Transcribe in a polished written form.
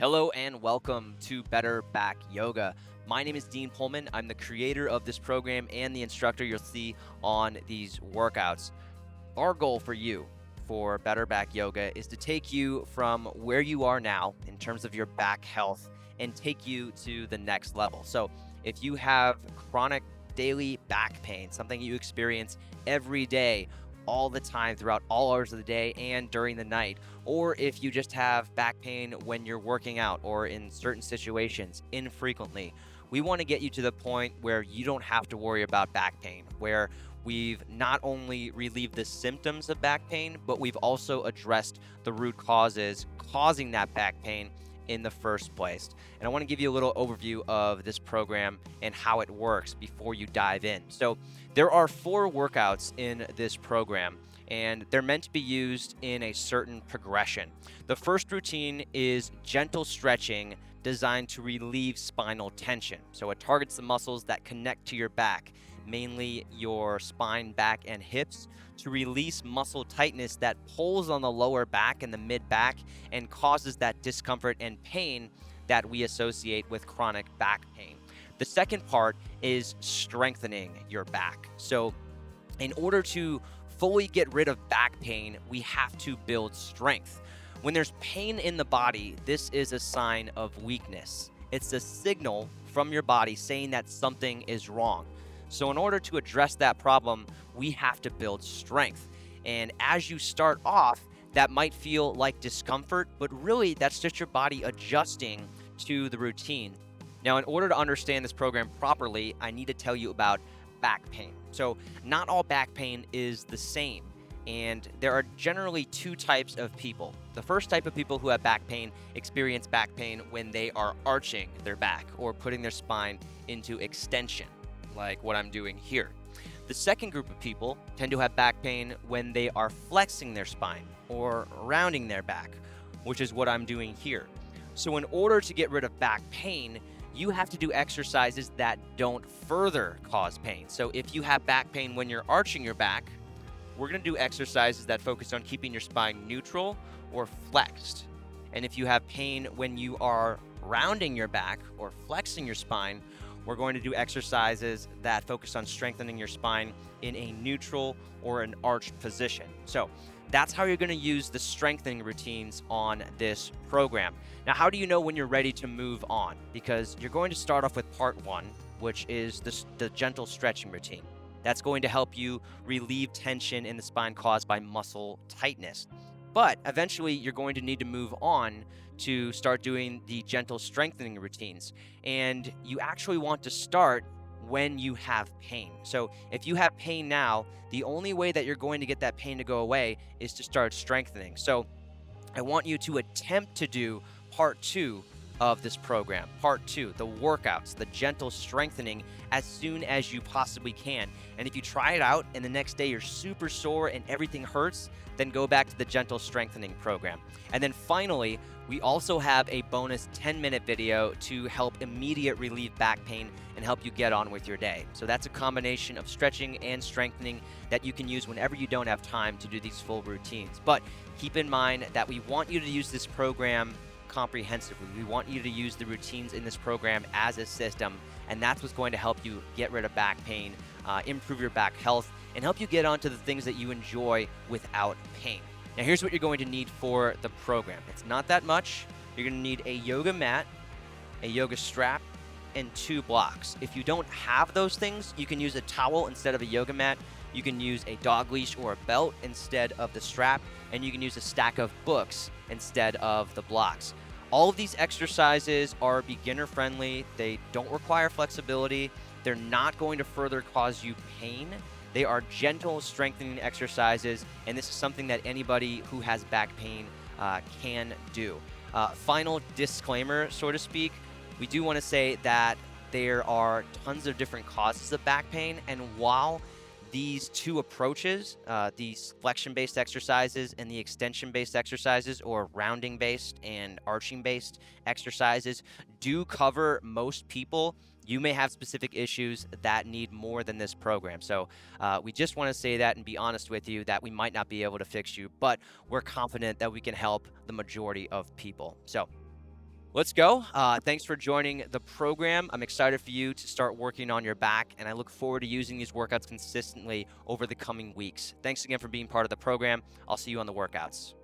Hello and welcome to Better Back Yoga. My name is Dean Pullman. I'm the creator of this program and the instructor you'll see on these workouts. Our goal for you for Better Back Yoga is to take you from where you are now in terms of your back health and take you to the next level. So, if you have chronic daily back pain, something you experience every day, all the time, throughout all hours of the day and during the night, or if you just have back pain when you're working out or in certain situations infrequently, we want to get you to the point where you don't have to worry about back pain, where we've not only relieved the symptoms of back pain, but we've also addressed the root causes causing that back pain in the first place. And I want to give you a little overview of this program and how it works before you dive in. So, there are 4 workouts in this program, and they're meant to be used in a certain progression. The first routine is gentle stretching designed to relieve spinal tension. So, it targets the muscles that connect to your back, mainly your spine, back, and hips, to release muscle tightness that pulls on the lower back and the mid back and causes that discomfort and pain that we associate with chronic back pain. The second part is strengthening your back. So, in order to fully get rid of back pain, we have to build strength. When there's pain in the body, this is a sign of weakness. It's a signal from your body saying that something is wrong. So, in order to address that problem, we have to build strength. And as you start off, that might feel like discomfort, but really that's just your body adjusting to the routine. Now, in order to understand this program properly, I need to tell you about back pain. So, not all back pain is the same, and there are generally 2 types of people. The first type of people who have back pain experience back pain when they are arching their back or putting their spine into extension, like what I'm doing here. The second group of people tend to have back pain when they are flexing their spine or rounding their back, which is what I'm doing here. So, in order to get rid of back pain, you have to do exercises that don't further cause pain. So, if you have back pain when you're arching your back, we're going to do exercises that focus on keeping your spine neutral or flexed. And if you have pain when you are rounding your back or flexing your spine, we're going to do exercises that focus on strengthening your spine in a neutral or an arched position. So, that's how you're going to use the strengthening routines on this program. Now, how do you know when you're ready to move on? Because you're going to start off with part 1, which is the gentle stretching routine. That's going to help you relieve tension in the spine caused by muscle tightness. But eventually, you're going to need to move on to start doing the gentle strengthening routines. And you actually want to start when you have pain. So, if you have pain now, the only way that you're going to get that pain to go away is to start strengthening. So, I want you to attempt to do part 2 of this program. Part 2, the workouts, the gentle strengthening, as soon as you possibly can. And if you try it out and the next day you're super sore and everything hurts, then go back to the gentle strengthening program. And then finally, we also have a bonus 10-minute video to help immediate relieve back pain and help you get on with your day. So that's a combination of stretching and strengthening that you can use whenever you don't have time to do these full routines. But keep in mind that we want you to use this program comprehensively. We want you to use the routines in this program as a system, and that's what's going to help you get rid of back pain, improve your back health, and help you get onto the things that you enjoy without pain. Now, here's what you're going to need for the program. It's not that much. You're going to need a yoga mat, a yoga strap, and 2 blocks. If you don't have those things, you can use a towel instead of a yoga mat. You can use a dog leash or a belt instead of the strap, and you can use a stack of books instead of the blocks. All of these exercises are beginner friendly. They don't require flexibility. They're not going to further cause you pain. They are gentle strengthening exercises, and this is something that anybody who has back pain can do. Final disclaimer, so to speak, we do want to say that there are tons of different causes of back pain, and while these 2 approaches, these flexion-based exercises and the extension-based exercises, or rounding-based and arching-based exercises, do cover most people, you may have specific issues that need more than this program. So we just want to say that and be honest with you that we might not be able to fix you, but we're confident that we can help the majority of people. So Let's go. Thanks for joining the program. I'm excited for you to start working on your back, and I look forward to using these workouts consistently over the coming weeks. Thanks again for being part of the program. I'll see you on the workouts.